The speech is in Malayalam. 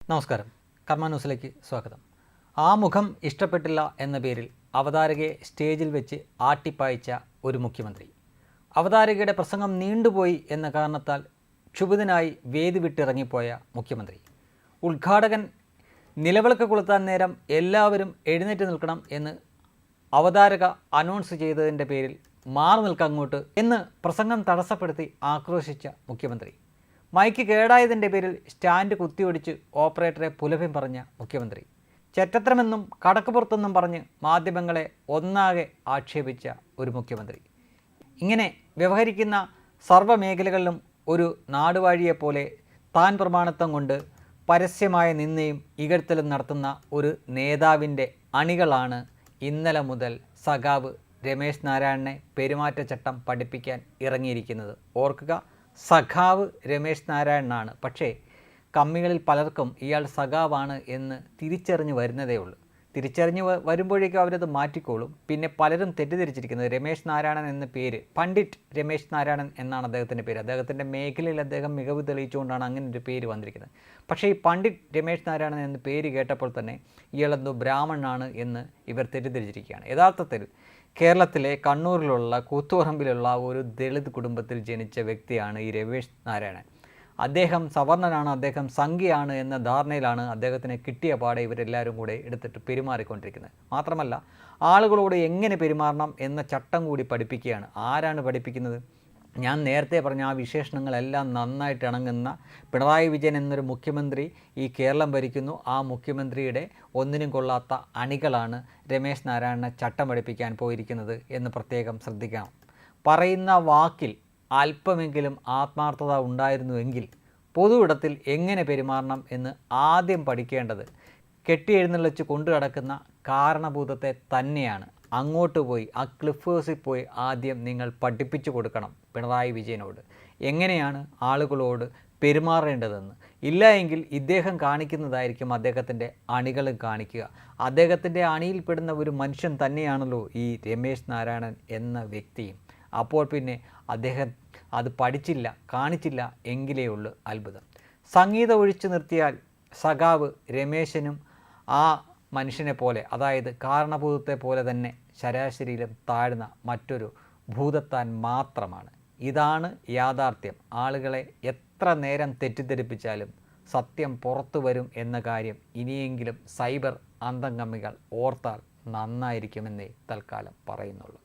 നമസ്കാരം. കർമ്മ ന്യൂസിലേക്ക് സ്വാഗതം. ആ മുഖം ഇഷ്ടപ്പെട്ടില്ല എന്ന പേരിൽ അവതാരകയെ സ്റ്റേജിൽ വെച്ച് ആട്ടിപ്പായിച്ച ഒരു മുഖ്യമന്ത്രി. അവതാരകയുടെ പ്രസംഗം നീണ്ടുപോയി എന്ന കാരണത്താൽ ക്ഷുഭിതനായി വേദി വിട്ടിറങ്ങിപ്പോയ മുഖ്യമന്ത്രി. ഉദ്ഘാടകൻ നിലവിളക്ക് കൊളുത്താൻ നേരം എല്ലാവരും എഴുന്നേറ്റ് നിൽക്കണം എന്ന് അവതാരക അനൗൺസ് ചെയ്തതിൻ്റെ പേരിൽ മാറി നിൽക്കങ്ങോട്ട് എന്ന് പ്രസംഗം തടസ്സപ്പെടുത്തി ആക്രോശിച്ച മുഖ്യമന്ത്രി. മൈക്ക് കേടായതിൻ്റെ പേരിൽ സ്റ്റാൻഡ് കുത്തിയൊടിച്ച് ഓപ്പറേറ്ററെ പുലഭ്യം പറഞ്ഞ മുഖ്യമന്ത്രി. ചെറ്റത്തരമെന്നും കടക്കുപുറത്തെന്നും പറഞ്ഞ് മാധ്യമങ്ങളെ ഒന്നാകെ ആക്ഷേപിച്ച ഒരു മുഖ്യമന്ത്രി. ഇങ്ങനെ വ്യവഹരിക്കുന്ന സർവ്വമേഖലകളിലും ഒരു നാടുവാഴിയെപ്പോലെ താൻ പ്രമാണിത്വം കൊണ്ട് പരസ്യമായ നിന്ദയും ഇകഴ്ത്തലും നടത്തുന്ന ഒരു നേതാവിൻ്റെ അണികളാണ് ഇന്നലെ മുതൽ സഖാവ് രമേശ് നാരായണനെ പെരുമാറ്റച്ചട്ടം പഠിപ്പിക്കാൻ ഇറങ്ങിയിരിക്കുന്നത്. ഓർക്കുക, സഖാവ് രമേശ് നാരായണനാണ്. പക്ഷേ കമ്മികളിൽ പലർക്കും ഇയാൾ സഖാവാണ് എന്ന് തിരിച്ചറിഞ്ഞ് വരുന്നതേ ഉള്ളൂ. തിരിച്ചറിഞ്ഞ് വരുമ്പോഴേക്കും അവരത് മാറ്റിക്കോളും. പിന്നെ പലരും തെറ്റിദ്ധരിച്ചിരിക്കുന്നത് രമേശ് നാരായണൻ എന്ന പേര്, പണ്ഡിറ്റ് രമേശ് നാരായണൻ എന്നാണ് അദ്ദേഹത്തിൻ്റെ പേര്. അദ്ദേഹത്തിൻ്റെ മേഖലയിൽ അദ്ദേഹം മികവ് തെളിയിച്ചുകൊണ്ടാണ് അങ്ങനെ ഒരു പേര് വന്നിരിക്കുന്നത്. പക്ഷേ ഈ പണ്ഡിറ്റ് രമേശ് നാരായണൻ എന്ന പേര് കേട്ടപ്പോൾ തന്നെ ഇയാളെന്തോ ബ്രാഹ്മണനാണ് എന്ന് ഇവർ തെറ്റിദ്ധരിച്ചിരിക്കുകയാണ്. യഥാർത്ഥത്തിൽ കേരളത്തിലെ കണ്ണൂരിലുള്ള കൂത്തുപറമ്പിലുള്ള ഒരു ദളിത് കുടുംബത്തിൽ ജനിച്ച വ്യക്തിയാണ് ഈ രമേശ് നാരായണൻ. അദ്ദേഹം സവർണനാണ്, അദ്ദേഹം സംഘിയാണ് എന്ന ധാരണയിലാണ് അദ്ദേഹത്തിന് കിട്ടിയ പാടെ ഇവരെല്ലാവരും കൂടെ എടുത്തിട്ട് പെരുമാറിക്കൊണ്ടിരിക്കുന്നത്. മാത്രമല്ല, ആളുകളോട് എങ്ങനെ പെരുമാറണം എന്ന ചട്ടം കൂടി പഠിപ്പിക്കുകയാണ്. ആരാണ് പഠിപ്പിക്കുന്നത്? ഞാൻ നേരത്തെ പറഞ്ഞ ആ വിശേഷണങ്ങളെല്ലാം നന്നായിട്ട് ഇണങ്ങുന്ന പിണറായി വിജയൻ എന്നൊരു മുഖ്യമന്ത്രി ഈ കേരളം ഭരിക്കുന്നു. ആ മുഖ്യമന്ത്രിയുടെ ഒന്നിനും കൊള്ളാത്ത അണികളാണ് രമേശ് നാരായണനെ ചട്ടം പഠിപ്പിക്കാൻ പോയിരിക്കുന്നത് എന്ന് പ്രത്യേകം ശ്രദ്ധിക്കണം. പറയുന്ന വാക്കിൽ അല്പമെങ്കിലും ആത്മാർത്ഥത ഉണ്ടായിരുന്നുവെങ്കിൽ പൊതുവിടത്തിൽ എങ്ങനെ പെരുമാറണം എന്ന് ആദ്യം പഠിക്കേണ്ടത് കെട്ടിയെഴുന്നള്ളിച്ച് കൊണ്ടു നടക്കുന്ന കാരണഭൂതത്തെ തന്നെയാണ്. അങ്ങോട്ട് പോയി ആ ക്ലിഫ് ഹൗസിൽ പോയി ആദ്യം നിങ്ങൾ പഠിപ്പിച്ചു കൊടുക്കണം പിണറായി വിജയനോട് എങ്ങനെയാണ് ആളുകളോട് പെരുമാറേണ്ടതെന്ന്. ഇല്ല എങ്കിൽ ഇദ്ദേഹം കാണിക്കുന്നതായിരിക്കും അദ്ദേഹത്തിൻ്റെ അണികളും കാണിക്കുക. അദ്ദേഹത്തിൻ്റെ അണിയിൽപ്പെടുന്ന ഒരു മനുഷ്യൻ തന്നെയാണല്ലോ ഈ രമേശ് നാരായണൻ എന്ന വ്യക്തിയും. അപ്പോൾ പിന്നെ അദ്ദേഹം അത് പഠിച്ചില്ല, കാണിച്ചില്ല എങ്കിലേ ഉള്ളൂ അത്ഭുതം. സംഗീതം ഒഴിച്ചു നിർത്തിയാൽ സഖാവ് രമേശനും ആ മനുഷ്യനെ പോലെ, അതായത് കാരണഭൂതത്തെ പോലെ തന്നെ ശരാശരിയിലും താഴ്ന്ന മറ്റൊരു ഭൂതത്താൻ മാത്രമാണ്. ഇതാണ് യാഥാർത്ഥ്യം. ആളുകളെ എത്ര നേരം തെറ്റിദ്ധരിപ്പിച്ചാലും സത്യം പുറത്തു വരും എന്ന കാര്യം ഇനിയെങ്കിലും സൈബർ അന്തംഗമികൾ ഓർത്താൽ നന്നായിരിക്കുമെന്നേ തൽക്കാലം പറയുന്നുള്ളൂ.